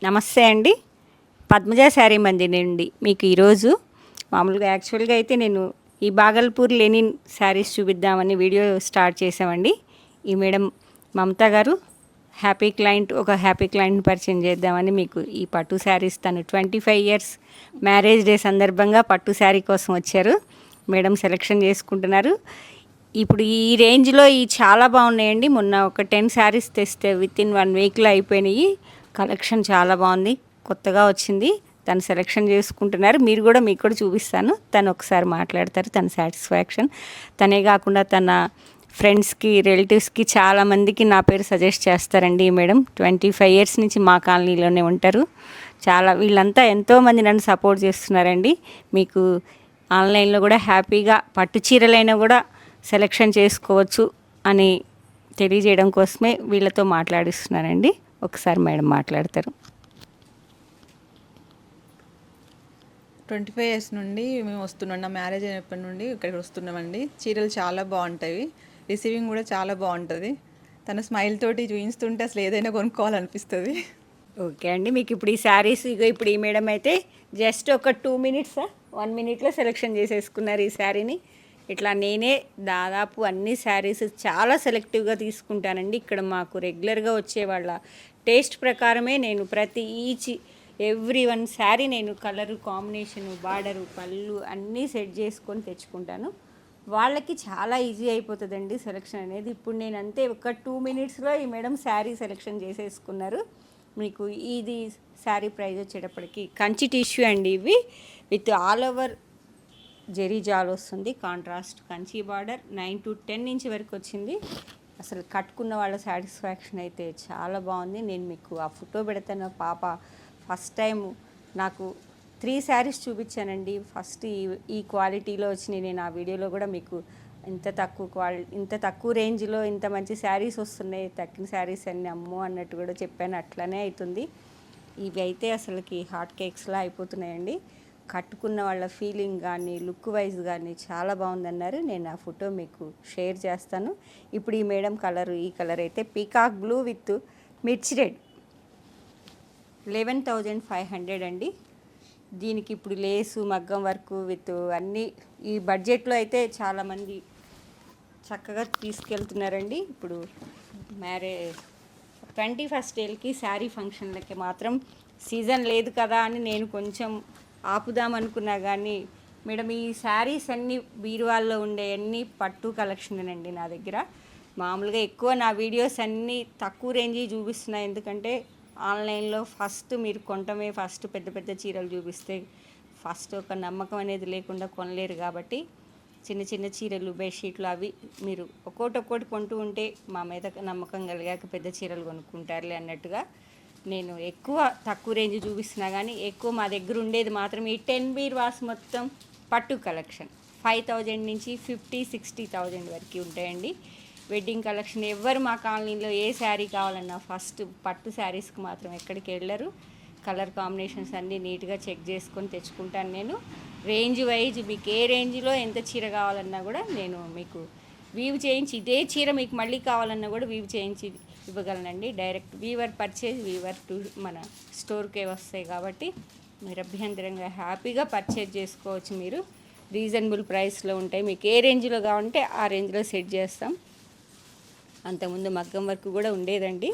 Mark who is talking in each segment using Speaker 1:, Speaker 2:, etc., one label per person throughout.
Speaker 1: నమస్తే అండి. పద్మజ శారీ మంది నుండి మీకు ఈరోజు మామూలుగా యాక్చువల్గా అయితే నేను ఈ బాగల్పూర్ లెనిన్ శారీస్ చూపిద్దామని వీడియో స్టార్ట్ చేసామండి. ఈ మేడం మమతా గారు ఒక హ్యాపీ క్లయింట్ పరిచయం చేద్దామని మీకు ఈ పట్టు శారీస్ తను 25 ఇయర్స్ మ్యారేజ్ డే సందర్భంగా పట్టు శారీ కోసం వచ్చారు. మేడం సెలెక్షన్ చేసుకుంటున్నారు. ఇప్పుడు ఈ రేంజ్లో ఈ చాలా బాగున్నాయండి. మొన్న ఒక 10 శారీస్ తెస్తే వితిన్ 1 వీక్లో అయిపోయినాయి. కలెక్షన్ చాలా బాగుంది, కొత్తగా వచ్చింది. తను సెలెక్షన్ చేసుకుంటున్నారు. మీకు కూడా చూపిస్తాను. తను ఒకసారి మాట్లాడతారు తన సాటిస్ఫాక్షన్. తనే కాకుండా తన ఫ్రెండ్స్కి, రిలేటివ్స్కి చాలామందికి నా పేరు సజెస్ట్ చేస్తారండి మేడం. 25 ఇయర్స్ నుంచి మా కాలనీలోనే ఉంటారు. వీళ్ళంతా ఎంతోమంది నన్ను సపోర్ట్ చేస్తున్నారండి. మీకు ఆన్లైన్లో కూడా హ్యాపీగా పట్టు చీరలైనా కూడా సెలెక్షన్ చేసుకోవచ్చు అని తెలియజేయడం కోసమే వీళ్ళతో మాట్లాడిస్తున్నానండి. ఒకసారి మేడం మాట్లాడతారు.
Speaker 2: 25 ఇయర్స్ నుండి మేము వస్తున్నాం. నా మ్యారేజ్ అయినప్పటి నుండి ఇక్కడికి వస్తున్నామండి. చీరలు చాలా బాగుంటాయి, రిసీవింగ్ కూడా చాలా బాగుంటుంది. తన స్మైల్ తోటి చూపిస్తుంటే అసలు ఏదైనా కొనుక్కోవాలనిపిస్తుంది.
Speaker 1: ఓకే అండి. మీకు ఇప్పుడు ఈ శారీస్ ఇప్పుడు ఈ మేడం అయితే జస్ట్ ఒక 2 మినిట్స్ 1 మినిట్లో సెలెక్షన్ చేసేసుకున్నారు ఈ శారీని. ఇట్లా నేనే దాదాపు అన్ని శారీస్ చాలా సెలెక్టివ్గా తీసుకుంటానండి. ఇక్కడ మాకు రెగ్యులర్గా వచ్చే వాళ్ళ టేస్ట్ ప్రకారమే నేను ప్రతి ఎవ్రీ వన్ శారీ నేను కలరు కాంబినేషను, బార్డరు, పళ్ళు అన్నీ సెట్ చేసుకొని తెచ్చుకుంటాను. వాళ్ళకి చాలా ఈజీ అయిపోతుందండి సెలెక్షన్ అనేది. ఇప్పుడు నేను అంతే ఒక 2 మినిట్స్లో ఈ మేడం శారీ సెలెక్షన్ చేసేసుకున్నారు. మీకు ఇది శారీ ప్రైస్ వచ్చేటప్పటికి కంచి టిష్యూ అండి. ఇవి విత్ ఆల్ ఓవర్ జెరీ జాల్ వస్తుంది. Contrast Kanchi border 9 to 10 inch వరకు వచ్చింది. అసలు కట్టుకున్న వాళ్ళ సాటిస్ఫాక్షన్ అయితే చాలా బాగుంది. నేను మీకు ఆ ఫోటో పెడతాను. పాప ఫస్ట్ టైం నాకు 3 శారీస్ చూపించానండి. ఫస్ట్ ఈ క్వాలిటీలో వచ్చినాయి. నేను ఆ వీడియోలో కూడా మీకు ఇంత తక్కువ రేంజ్లో ఇంత మంచి శారీస్ వస్తున్నాయి, తక్కిన శారీస్ అన్నీ అమ్మో అన్నట్టు కూడా చెప్పాను. అట్లనే అవుతుంది. ఇవి అయితే అసలుకి హాట్ కేక్స్లా అయిపోతున్నాయండి. కట్టుకున్న వాళ్ళ ఫీలింగ్ కానీ, లుక్ వైజ్ కానీ చాలా బాగుందన్నారు. నేను ఆ ఫోటో మీకు షేర్ చేస్తాను. ఇప్పుడు ఈ మేడం ఈ కలర్ అయితే peacock blue with mirchi red 11,500 అండి. దీనికి ఇప్పుడు లేసు, మగ్గం వర్క్ విత్ అన్నీ ఈ బడ్జెట్లో అయితే చాలామంది చక్కగా తీసుకెళ్తున్నారండి. ఇప్పుడు 21st డేకి శారీ ఫంక్షన్లకి మాత్రం సీజన్ లేదు కదా అని నేను కొంచెం ఆపుదామనుకున్నా కానీ మేడం ఈ శారీస్ అన్నీ బీరువాల్లో ఉండే అన్నీ పట్టు కలెక్షన్ అండి నా దగ్గర. మామూలుగా ఎక్కువ నా వీడియోస్ అన్నీ తక్కువ రేంజ్ చూపిస్తున్నాయి. ఎందుకంటే ఆన్లైన్లో మీరు కొంటమే పెద్ద పెద్ద చీరలు చూపిస్తే ఒక నమ్మకం అనేది లేకుండా కొనలేరు. కాబట్టి చిన్న చిన్న చీరలు, బెడ్షీట్లు అవి మీరు ఒక్కొక్కటి కొంటూ ఉంటే మా మీద నమ్మకం కలిగాక పెద్ద చీరలు కొనుక్కుంటారులే అన్నట్టుగా నేను ఎక్కువ తక్కువ రేంజ్ చూపిస్తున్నా. కానీ ఎక్కువ మా దగ్గర ఉండేది మాత్రం ఈ 10 బీర్వాస్ మొత్తం పట్టు కలెక్షన్ 5,000 నుంచి 50-60,000 వరకు ఉంటాయండి. వెడ్డింగ్ కలెక్షన్ ఎవరు మా కాలనీలో ఏ శారీ కావాలన్నా ఫస్ట్ పట్టు శారీస్కి మాత్రం ఎక్కడికి వెళ్ళరు. కలర్ కాంబినేషన్స్ అన్నీ నీట్గా చెక్ చేసుకొని తెచ్చుకుంటాను నేను. రేంజ్ వైజ్ మీకు ఏ రేంజ్లో ఎంత చీర కావాలన్నా కూడా నేను మీకు వీవ్ చేయించి, ఇదే చీర మీకు మళ్ళీ కావాలన్నా కూడా వీవ్ చేయించి ఇవ్వగలనండి. డైరెక్ట్ వీవర్ టు మన స్టోర్కే వస్తాయి. కాబట్టి మీరు అభ్యంతరంగా హ్యాపీగా పర్చేజ్ చేసుకోవచ్చు. మీరు రీజనబుల్ ప్రైస్లో ఉంటాయి. మీకు ఏ రేంజ్లో కావాలంటే ఆ రేంజ్లో సెట్ చేస్తాం. అంతకుముందు మగ్గం వర్క్ కూడా ఉండేదండి.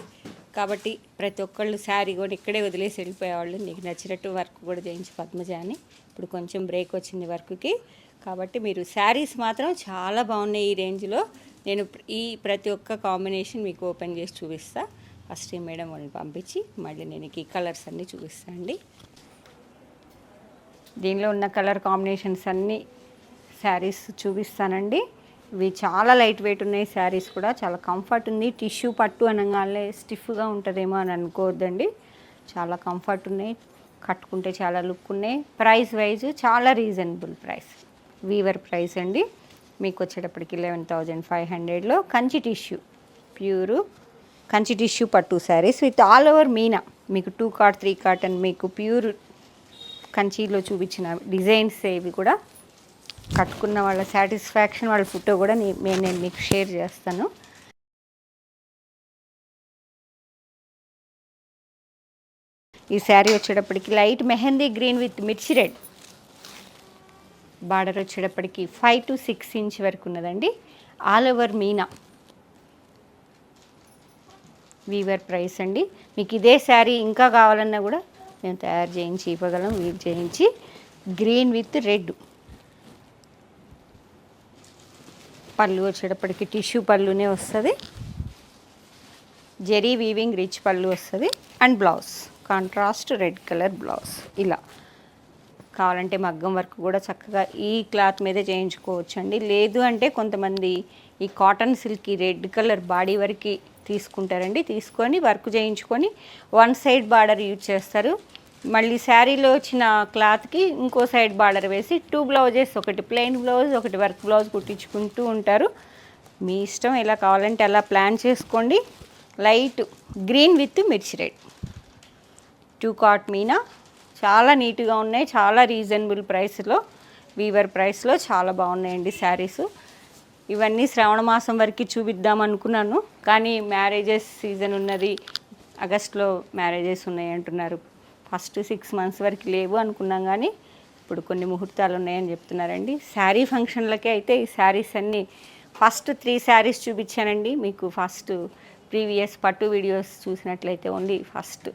Speaker 1: కాబట్టి ప్రతి ఒక్కళ్ళు శారీ కూడా ఇక్కడే వదిలేసి వెళ్ళిపోయేవాళ్ళు. నీకు నచ్చినట్టు వర్క్ కూడా చేయించి పద్మజ అని. ఇప్పుడు కొంచెం బ్రేక్ వచ్చింది వర్క్కి. కాబట్టి మీరు శారీస్ మాత్రం చాలా బాగున్నాయి ఈ రేంజ్లో. నేను ప్రతి ఒక్క కాంబినేషన్ మీకు ఓపెన్ చేసి చూపిస్తా. ఫస్ట్ ఈ మేడం వాళ్ళని పంపించి మళ్ళీ నేను ఈ కలర్స్ అన్నీ చూపిస్తాను అండి. దీనిలో ఉన్న కలర్ కాంబినేషన్స్ అన్నీ శారీస్ చూపిస్తానండి. ఇవి చాలా లైట్ వెయిట్ ఉన్నాయి. శారీస్ కూడా చాలా కంఫర్ట్ ఉంది. టిష్యూ పట్టు అనగానే స్టిఫ్గా ఉంటుందేమో అని అనుకోవద్దండి. చాలా కంఫర్ట్ ఉన్నాయి, కట్టుకుంటే చాలా లుక్ ఉన్నాయి. ప్రైస్ వైజ్ చాలా రీజనబుల్ ప్రైస్, వీవర్ ప్రైస్ అండి. మీకు వచ్చేటప్పటికి 11,500లో Kanchi tissue, pure Kanchi tissue పట్టు saris with all over meena. మీకు 2 కాట్ 3 కాటన్ మీకు ప్యూర్ కంచిలో చూపించిన డిజైన్స్ ఇవి కూడా కట్టుకున్న వాళ్ళ సాటిస్ఫాక్షన్, వాళ్ళ ఫోటో కూడా నేను మీకు షేర్ చేస్తాను. ఈ శారీ వచ్చేటప్పటికి light mehndi green with mirchi red. Border వచ్చేటప్పటికి 5 to 6 ఇంచ్ వరకు ఉన్నదండి. All over meena. Weaver price అండి. మీకు ఇదే శారీ ఇంకా కావాలన్నా కూడా మేము తయారు చేయించి ఇవ్వగలం. వీవ్ చేయించి గ్రీన్ విత్ రెడ్. పళ్ళు వచ్చేటప్పటికి టిష్యూ పళ్ళునే వస్తుంది. జెరీ వీవింగ్ రిచ్ పళ్ళు వస్తుంది. And blouse contrast red colour blouse. ఇలా కావాలంటే మగ్గం వర్క్ కూడా చక్కగా ఈ క్లాత్ మీదే చేయించుకోవచ్చు అండి. లేదు అంటే కొంతమంది ఈ cotton silk red colour body వరకు తీసుకుంటారండి. తీసుకొని వర్క్ చేయించుకొని వన్ సైడ్ బార్డర్ యూజ్ చేస్తారు. మళ్ళీ శారీలో వచ్చిన క్లాత్కి ఇంకో సైడ్ బార్డర్ వేసి 2 బ్లౌజెస్, ఒకటి ప్లెయిన్ బ్లౌజ్, ఒకటి వర్క్ బ్లౌజ్ కుట్టించుకుంటూ ఉంటారు. మీ ఇష్టం ఎలా కావాలంటే అలా ప్లాన్ చేసుకోండి. Light green with mirchi red. 2 కాట్ మీనా. చాలా నీట్గా ఉన్నాయి. చాలా రీజనబుల్ ప్రైస్లో, వీవర్ ప్రైస్లో చాలా బాగున్నాయండి శారీస్. ఇవన్నీ శ్రావణ మాసం వరకు చూపిద్దాం అనుకున్నాను, కానీ మ్యారేజెస్ సీజన్ ఉన్నది. ఆగస్ట్లో మ్యారేజెస్ ఉన్నాయి అంటున్నారు. ఫస్ట్ 6 months వరకు లేవు అనుకున్నాం, కానీ ఇప్పుడు కొన్ని ముహూర్తాలు ఉన్నాయని చెప్తున్నారండి. శారీ ఫంక్షన్లకే అయితే ఈ శారీస్ అన్నీ ఫస్ట్ 3 శారీస్ చూపించానండి మీకు. ఫస్ట్ ప్రీవియస్ పట్టు వీడియోస్ చూసినట్లయితే ఓన్లీ ఫస్ట్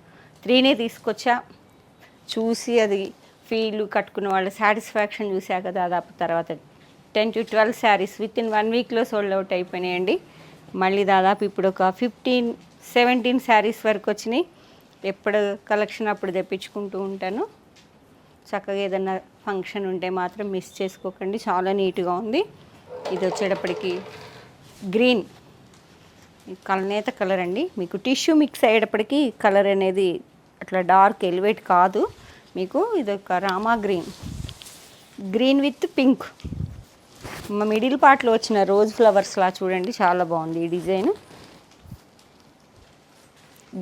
Speaker 1: 3నే తీసుకొచ్చా. చూసి అది ఫీల్ కట్టుకున్న వాళ్ళ సాటిస్ఫాక్షన్ చూశాక దాదాపు తర్వాత 10 to 12 శారీస్ విత్ ఇన్ 1 weekలో సోల్డ్ అవుట్ అయిపోయినాయండి. మళ్ళీ దాదాపు ఇప్పుడు ఒక 15-17 శారీస్ వరకు వచ్చినాయి. ఎప్పుడు కలెక్షన్ అప్పుడు తెప్పించుకుంటూ ఉంటాను. చక్కగా ఏదన్నా ఫంక్షన్ ఉంటే మాత్రం మిస్ చేసుకోకండి. చాలా నీట్గా ఉంది. ఇది వచ్చేటప్పటికి గ్రీన్ కలనేత కలర్ అండి. మీకు టిష్యూ మిక్స్ అయ్యేటప్పటికి కలర్ అనేది అట్లా డార్క్ ఎలివేట్ కాదు మీకు. ఇది ఒక Rama green, green with pink. Middle పార్ట్లో వచ్చిన రోజ్ ఫ్లవర్స్లా చూడండి, చాలా బాగుంది ఈ డిజైన్.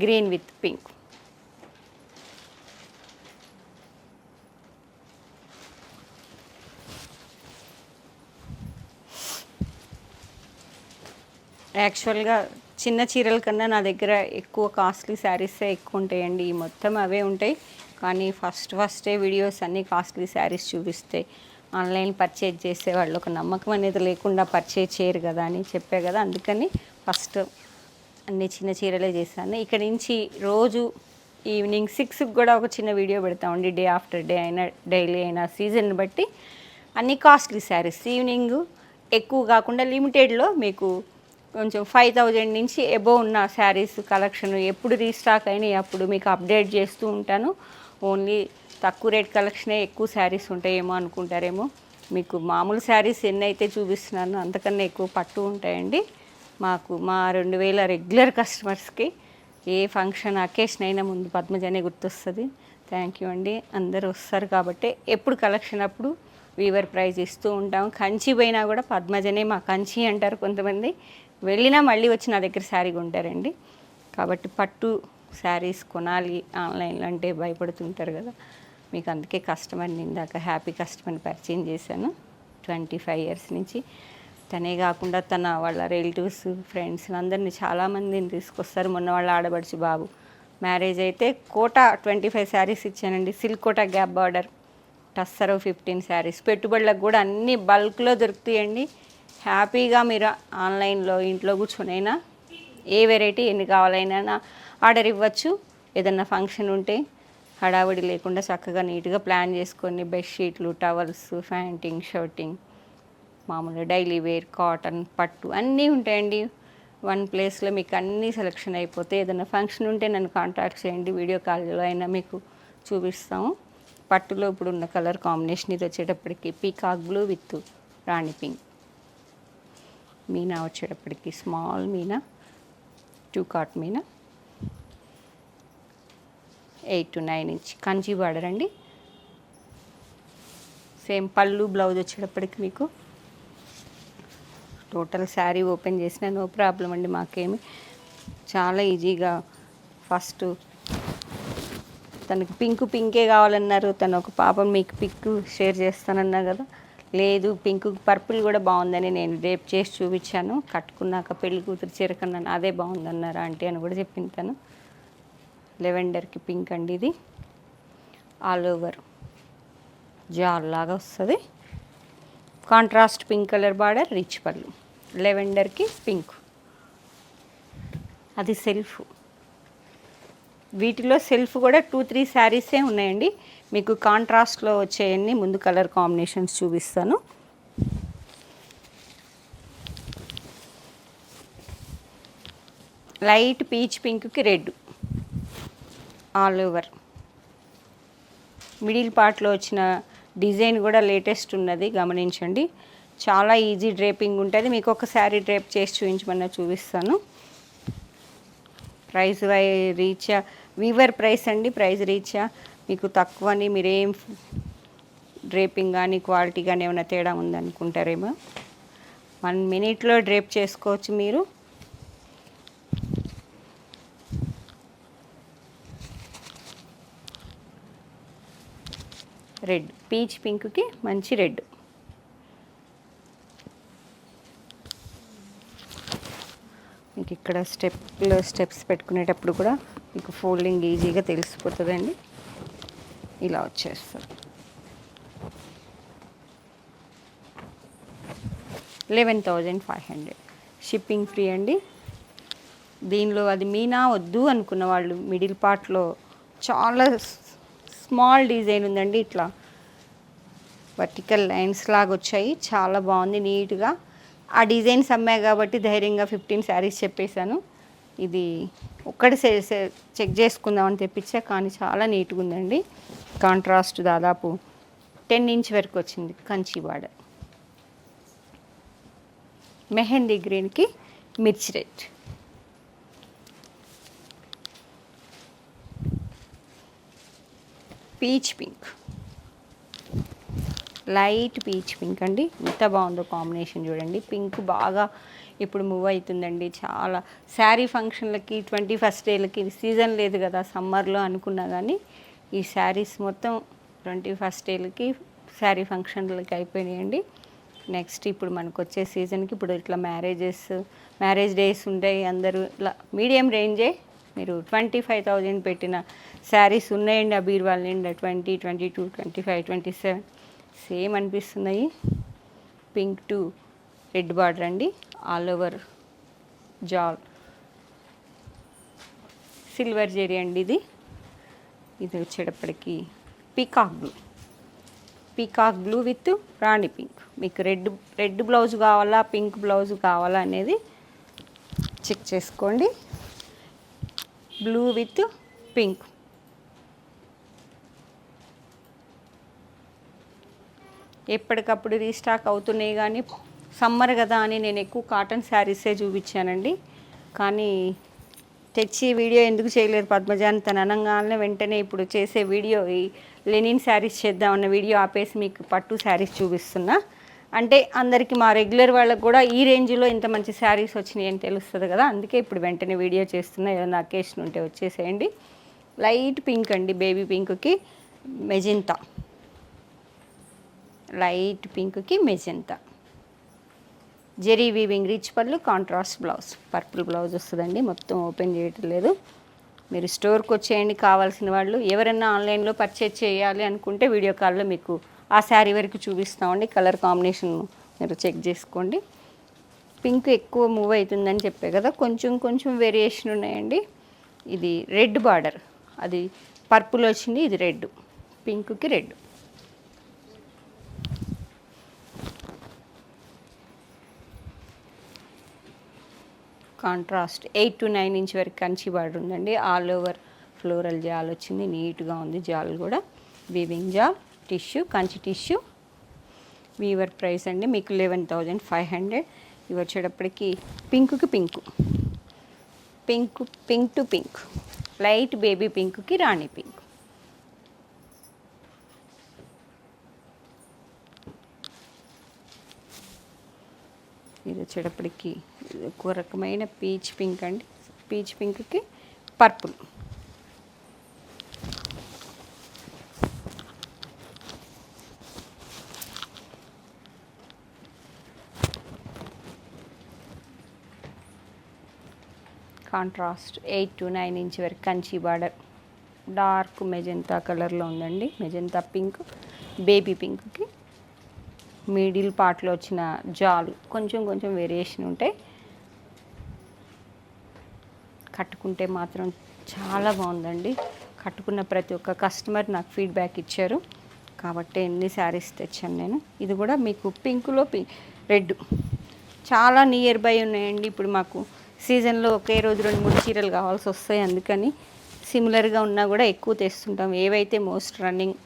Speaker 1: Green with pink. యాక్చువల్గా చిన్న చీరల కన్నా నా దగ్గర ఎక్కువ కాస్ట్లీ శారీసే ఎక్కువ ఉంటాయండి. ఈ మొత్తం అవే ఉంటాయి, కానీ ఫస్టే వీడియోస్ అన్నీ కాస్ట్లీ శారీస్ చూపిస్తే ఆన్లైన్ పర్చేజ్ చేసే వాళ్ళు ఒక నమ్మకం అనేది లేకుండా పర్చేజ్ చేయరు కదా అని చెప్పే కదా. అందుకని ఫస్ట్ అన్ని చిన్న చీరలే చేశాను. ఇక్కడ నుంచి రోజు ఈవినింగ్ 6కి కూడా ఒక చిన్న వీడియో పెడతామండి. డే ఆఫ్టర్ డే అయినా డైలీ అయినా సీజన్ బట్టి అన్ని కాస్ట్లీ శారీస్. ఈవినింగ్ ఎక్కువ కాకుండా లిమిటెడ్లో మీకు కొంచెం 5,000 నుంచి ఎబోవ్ ఉన్న శారీస్ కలెక్షన్ ఎప్పుడు రీస్టాక్ అయినాయి అప్పుడు మీకు అప్డేట్ చేస్తూ ఉంటాను. ఓన్లీ తక్కువ రేట్ కలెక్షనే ఎక్కువ శారీస్ ఉంటాయేమో అనుకుంటారేమో. మీకు మామూలు శారీస్ ఎన్ని అయితే చూపిస్తున్నాను అంతకన్నా ఎక్కువ పట్టు ఉంటాయండి. మా 2000 రెగ్యులర్ కస్టమర్స్కి ఏ ఫంక్షన్ అకేషన్ అయినా ముందు పద్మజనే గుర్తొస్తుంది. థ్యాంక్ యూ అండి. అందరూ వస్తారు కాబట్టి ఎప్పుడు కలెక్షన్ అప్పుడు వీవర్ ప్రైజ్ ఇస్తూ ఉంటాం. కంచి పోయినా కూడా పద్మజనే మా కంచి అంటారు కొంతమంది. వెళ్ళినా మళ్ళీ వచ్చి నా దగ్గర శారీ కొంటారండి. కాబట్టి పట్టు శారీస్ కొనాలి ఆన్లైన్లో అంటే భయపడుతుంటారు కదా, మీకు అందుకే కస్టమర్ని ఇందాక హ్యాపీ కస్టమర్ని పరిచయం చేశాను. 25 years నుంచి. తనే కాకుండా వాళ్ళ రిలేటివ్స్, ఫ్రెండ్స్ అందరినీ చాలామందిని తీసుకొస్తారు. మొన్న వాళ్ళ ఆడబడుచు బాబు మ్యారేజ్ అయితే కోటా 25 శారీస్ ఇచ్చానండి. సిల్క్ కోటా గ్యాప్ బార్డర్ టస్సరో 15 శారీస్. పెట్టుబడులకు కూడా అన్నీ బల్క్లో దొరుకుతాయండి. హ్యాపీగా మీరు ఆన్లైన్లో ఇంట్లో కూర్చొనైనా ఏ వెరైటీ ఎన్ని కావాలైనా ఆర్డర్ ఇవ్వచ్చు. ఏదన్నా ఫంక్షన్ ఉంటే హడావిడి లేకుండా చక్కగా నీట్గా ప్లాన్ చేసుకొని బెడ్షీట్లు, టవల్స్, ఫ్యాంటింగ్, షర్టింగ్, మామూలుగా డైలీ వేర్, కాటన్, పట్టు అన్నీ ఉంటాయండి. వన్ ప్లేస్లో మీకు అన్నీ సెలెక్షన్ అయిపోతే ఏదైనా ఫంక్షన్ ఉంటే నన్ను కాంటాక్ట్ చేయండి. వీడియో కాల్లో అయినా మీకు చూపిస్తాము. పట్టులో ఇప్పుడు ఉన్న కలర్ కాంబినేషన్ ఇది వచ్చేటప్పటికి peacock blue with rani pink. Meena వచ్చేటప్పటికి స్మాల్ మీనా, 2 కాట్ meena, 8 to 9 inch Kanchi border అండి. సేమ్ పళ్ళు బ్లౌజ్ వచ్చేటప్పటికి మీకు టోటల్ శారీ ఓపెన్ చేసిన నో ప్రాబ్లం అండి. మాకేమి చాలా ఈజీగా. ఫస్ట్ తనకి పింకే కావాలన్నారు. తను ఒక పాపం మీకు పిక్ షేర్ చేస్తానన్నా కదా, లేదు పింక్ పర్పుల్ కూడా బాగుందని నేను రేపు చేసి చూపించాను. కట్టుకున్నాక పెళ్లి కూతురు చీర కన్నా అదే బాగుందన్నారు ఆంటీ అని కూడా చెప్పింది తను. లెవెండర్కి పింక్ అండి. ఇది ఆల్ ఓవర్ జాల్ లాగా వస్తుంది. Contrast pink colour border, rich పళ్ళు. లెవెండర్కి పింక్, అది సెల్ఫ్. వీటిలో సెల్ఫ్ కూడా 2-3 శారీసే ఉన్నాయండి. మీకు కాంట్రాస్ట్లో వచ్చేయన్ని ముందు కలర్ కాంబినేషన్స్ చూపిస్తాను. లైట్ పీచ్ పింక్కి రెడ్ ఆల్ ఓవర్. మిడిల్ పార్ట్లో వచ్చిన డిజైన్ కూడా లేటెస్ట్ ఉన్నది, గమనించండి. చాలా ఈజీ డ్రేపింగ్ ఉంటుంది. మీకు ఒక శారీ డ్రేప్ చేసి చూపించమన్నా చూపిస్తాను. ప్రైస్ రీచా వీవర్ ప్రైస్ అండి. ప్రైస్ రీచా మీకు తక్కువని మీరేం డ్రేపింగ్ కానీ క్వాలిటీ కానీ ఏమైనా తేడా ఉందనుకుంటారేమో. 1 మినిట్లో డ్రేప్ చేసుకోవచ్చు మీరు. రెడ్ పీచ్ పింక్కి మంచి రెడ్. మీకు ఇక్కడ స్టెప్స్ పెట్టుకునేటప్పుడు కూడా మీకు ఫోల్డింగ్ ఈజీగా తెలిసిపోతుందండి. ఇలా వచ్చేస్తుంది. 11,500 షిప్పింగ్ ఫ్రీ అండి. దీనిలో అది మీనా వద్దు అనుకున్న వాళ్ళు మిడిల్ పార్ట్లో చాలా స్మాల్ డిజైన్ ఉందండి. ఇట్లా వర్టికల్ లైన్స్ లాగా వచ్చాయి, చాలా బాగుంది నీట్గా. ఆ డిజైన్స్ అమ్మాయి కాబట్టి ధైర్యంగా 15 శారీస్ చెప్పేశాను. ఇది ఒక్కటి చెక్ చేసుకుందామని తెప్పించా, కానీ చాలా నీట్గా ఉందండి. కాంట్రాస్ట్ దాదాపు 10 ఇంచ్ వరకు వచ్చింది. కంచి బార్డర్. మెహందీ గ్రీన్కి మిర్చి red. Peach pink, light peach pink అండి. ఎంత బాగుందో కాంబినేషన్ చూడండి. పింక్ బాగా ఇప్పుడు మూవ్ అవుతుందండి. చాలా శారీ ఫంక్షన్లకి 21st డేలకి సీజన్ లేదు కదా సమ్మర్లో అనుకున్నా కానీ ఈ శారీస్ మొత్తం 21st డేలకి శారీ ఫంక్షన్లకి అయిపోయినాయండి. నెక్స్ట్ ఇప్పుడు మనకు వచ్చే సీజన్కి ఇప్పుడు ఇట్లా మ్యారేజ్ డేస్ ఉంటాయి. అందరూ ఇట్లా మీడియం రేంజే మీరు 25,000 పెట్టిన శారీస్ ఉన్నాయండి. ఆ బీరువాల నిండా 20, 22, 25, 27 సేమ్ అనిపిస్తున్నాయి. పింక్ టు రెడ్ బార్డర్ అండి. ఆల్ ఓవర్ జాల్ సిల్వర్ జెరీ అండి. ఇది వచ్చేటప్పటికి peacock blue with rani pink. మీకు రెడ్ బ్లౌజ్ కావాలా, పింక్ బ్లౌజ్ కావాలా అనేది చెక్ చేసుకోండి. Blue with pink. ఎప్పటికప్పుడు రీస్టాక్ అవుతున్నాయి, కానీ సమ్మర్ కదా అని నేను ఎక్కువ కాటన్ శారీసే చూపించానండి. కానీ తెచ్చి వీడియో ఎందుకు చేయలేదు పద్మజ అని తను అనగానే వెంటనే ఇప్పుడు చేసే వీడియో ఈ లెనిన్ శారీస్ చేద్దామన్న వీడియో ఆపేసి మీకు పట్టు శారీస్ చూపిస్తున్నా. అంటే అందరికీ మా రెగ్యులర్ వాళ్ళకు కూడా ఈ రేంజ్లో ఇంత మంచి శారీస్ వచ్చినాయి అని తెలుస్తుంది కదా, అందుకే ఇప్పుడు వెంటనే వీడియో చేస్తున్నా. ఏదైనా అకేషన్ ఉంటే వచ్చేసేయండి. లైట్ పింక్ అండి, బేబీ పింక్కి మెజెంతా. లైట్ పింక్కి మెజెంతా. జెరీ వీవింగ్ రిచ్ పళ్ళు, కాంట్రాస్ట్ బ్లౌజ్. పర్పుల్ బ్లౌజ్ వస్తుందండి. మొత్తం ఓపెన్ చేయటం లేదు. మీరు స్టోర్కి వచ్చేయండి కావాల్సిన వాళ్ళు. ఎవరైనా ఆన్లైన్లో పర్చేజ్ చేయాలి అనుకుంటే వీడియో కాల్లో మీకు ఆ శారీ వరకు చూపిస్తామండి. కలర్ కాంబినేషన్ మీరు చెక్ చేసుకోండి. పింక్ ఎక్కువ మూవ్ అవుతుందని చెప్పే కదా, కొంచెం వేరియేషన్ ఉన్నాయండి. ఇది రెడ్ బార్డర్, అది పర్పుల్ వచ్చింది, ఇది రెడ్. పింక్కి రెడ్. కాంట్రాస్ట్ 8 to 9 ఇంచ్ వరకు కంచి బార్డర్ ఉందండి. ఆల్ ఓవర్ ఫ్లోరల్ జాల్ వచ్చింది, నీట్గా ఉంది. జాల్ కూడా weaving jaal, tissue, Kanchi tissue. Weaver price అండి మీకు 11,500. ఇవి వచ్చేటప్పటికి పింక్కి pink to pink. Light baby పింక్కి రాణి పింక్. ఇది వచ్చేటప్పటికి ఒక రకమైన పీచ్ పింక్ అండి. పీచ్ పింక్కి పర్పుల్. కాంట్రాస్ట్ 8 to 9 ఇంచ్ వరకు కంచి బార్డర్. డార్క్ మెజెంతా కలర్లో ఉందండి. మెజెంతా పింక్, బేబీ పింక్కి మిడిల్ పార్ట్లో వచ్చిన జాలు కొంచెం కొంచెం వేరియేషన్ ఉంటాయి. కట్టుకుంటే మాత్రం చాలా బాగుందండి. కట్టుకున్న ప్రతి ఒక్క కస్టమర్ నాకు ఫీడ్బ్యాక్ ఇచ్చారు కాబట్టి ఎన్ని శారీస్ తెచ్చాను నేను. ఇది కూడా మీకు పింక్లో రెడ్ చాలా నియర్ బై ఉన్నాయండి. ఇప్పుడు మాకు సీజన్లో ఒకే రోజు 2-3 చీరలు కావాల్సి వస్తాయి. అందుకని సిమిలర్గా ఉన్నా కూడా ఎక్కువ తెస్తుంటాం. ఏవైతే మోస్ట్ రన్నింగ్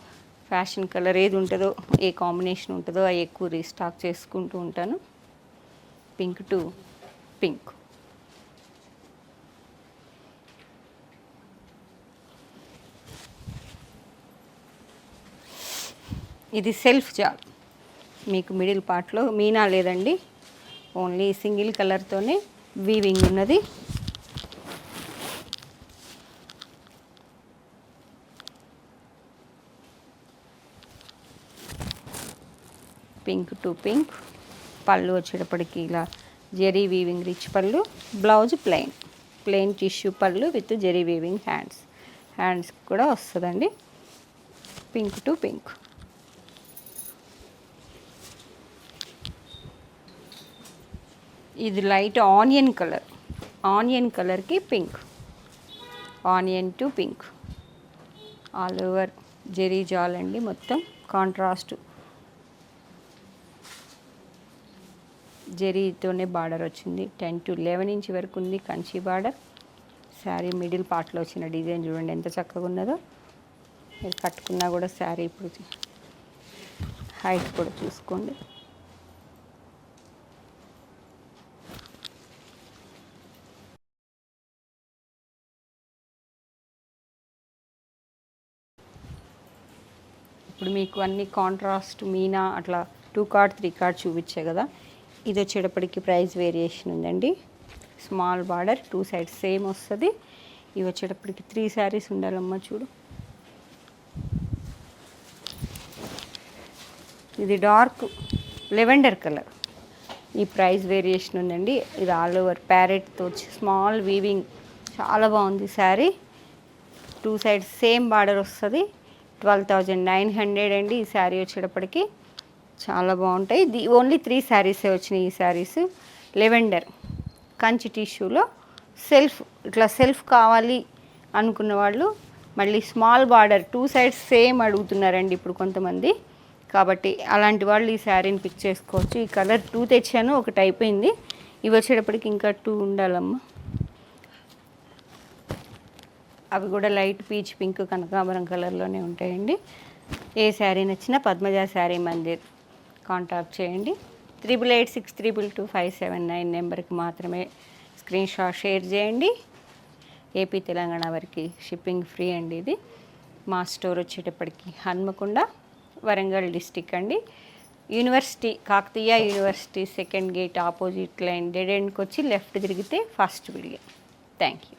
Speaker 1: ఫ్యాషన్ కలర్ ఏది ఉంటుందో, ఏ కాంబినేషన్ ఉంటుందో అవి ఎక్కువ రీస్టాక్ చేసుకుంటూ ఉంటాను. Pink to pink. ఇది సెల్ఫ్ జాల్. మీకు మిడిల్ పార్ట్లో మీనా లేదండి, ఓన్లీ సింగిల్ కలర్తోనే వీవింగ్ ఉన్నది. Pink to pink. పళ్ళు వచ్చేటప్పటికి ఇలా zari weaving rich pallu, blouse plain tissue pallu with zari weaving hands కూడా వస్తుందండి. Pink to pink. ఇది లైట్ ఆనియన్ కలర్కి pink, onion to pink. All over zari జాల్ అండి, మొత్తం కాంట్రాస్ట్ జెరీతోనే బార్డర్ వచ్చింది. 10 to 11 ఇంచ్ వరకు ఉంది కంచి బార్డర్. శారీ మిడిల్ పార్ట్లో వచ్చిన డిజైన్ చూడండి ఎంత చక్కగా ఉన్నదో. మీరు కట్టుకున్నా కూడా శారీ ఇప్పుడు హైట్ కూడా చూసుకోండి. ఇప్పుడు మీకు అన్ని కాంట్రాస్ట్ మీనా అట్లా 2 కార్డ్ 3 కార్డ్ చూపించే కదా. ఇది వచ్చేటప్పటికి ప్రైస్ వేరియేషన్ ఉందండి. స్మాల్ బార్డర్ 2 సైడ్స్ సేమ్ వస్తుంది. ఇవి వచ్చేటప్పటికి 3 శారీస్ ఉండాలమ్మా చూడు. ఇది డార్క్ లెవెండర్ కలర్. ఈ ప్రైస్ వేరియేషన్ ఉందండి. ఇది ఆల్ ఓవర్ ప్యారెట్తో వచ్చి స్మాల్ వీవింగ్ చాలా బాగుంది శారీ. 2 సైడ్స్ సేమ్ బార్డర్ వస్తుంది. 12,900 అండి ఈ శారీ వచ్చేటప్పటికి. చాలా బాగుంటాయి. ఇది ఓన్లీ 3 శారీసే వచ్చినాయి. ఈ శారీస్ లెవెండర్ కంచి టిష్యూలో ఇట్లా సెల్ఫ్ కావాలి అనుకున్న వాళ్ళు మళ్ళీ స్మాల్ బార్డర్ 2 సైడ్స్ సేమ్ అడుగుతున్నారండి ఇప్పుడు కొంతమంది. కాబట్టి అలాంటి వాళ్ళు ఈ శారీని పిక్ చేసుకోవచ్చు. ఈ కలర్ 2 తెచ్చాను, ఒకటి అయిపోయింది. ఇవి వచ్చేటప్పటికి ఇంకా 2 ఉండాలమ్మా. అవి కూడా లైట్ పీచ్ పింక్ కనకాంబరం కలర్లోనే ఉంటాయండి. ఏ శారీ నచ్చినా పద్మజ శారీ మందిర్ కాంటాక్ట్ చేయండి. 8886222579 నెంబర్కి మాత్రమే స్క్రీన్ షాట్ షేర్ చేయండి. ఏపీ తెలంగాణ వరకు షిప్పింగ్ ఫ్రీ అండి. ఇది మా స్టోర్ వచ్చేటప్పటికి హన్మకొండ, వరంగల్ డిస్టిక్ అండి. University Kakatiya university 2nd gate opposite line dead ఎండ్కి వచ్చి లెఫ్ట్ తిరిగితే ఫస్ట్ బిల్డింగ్. Thank you.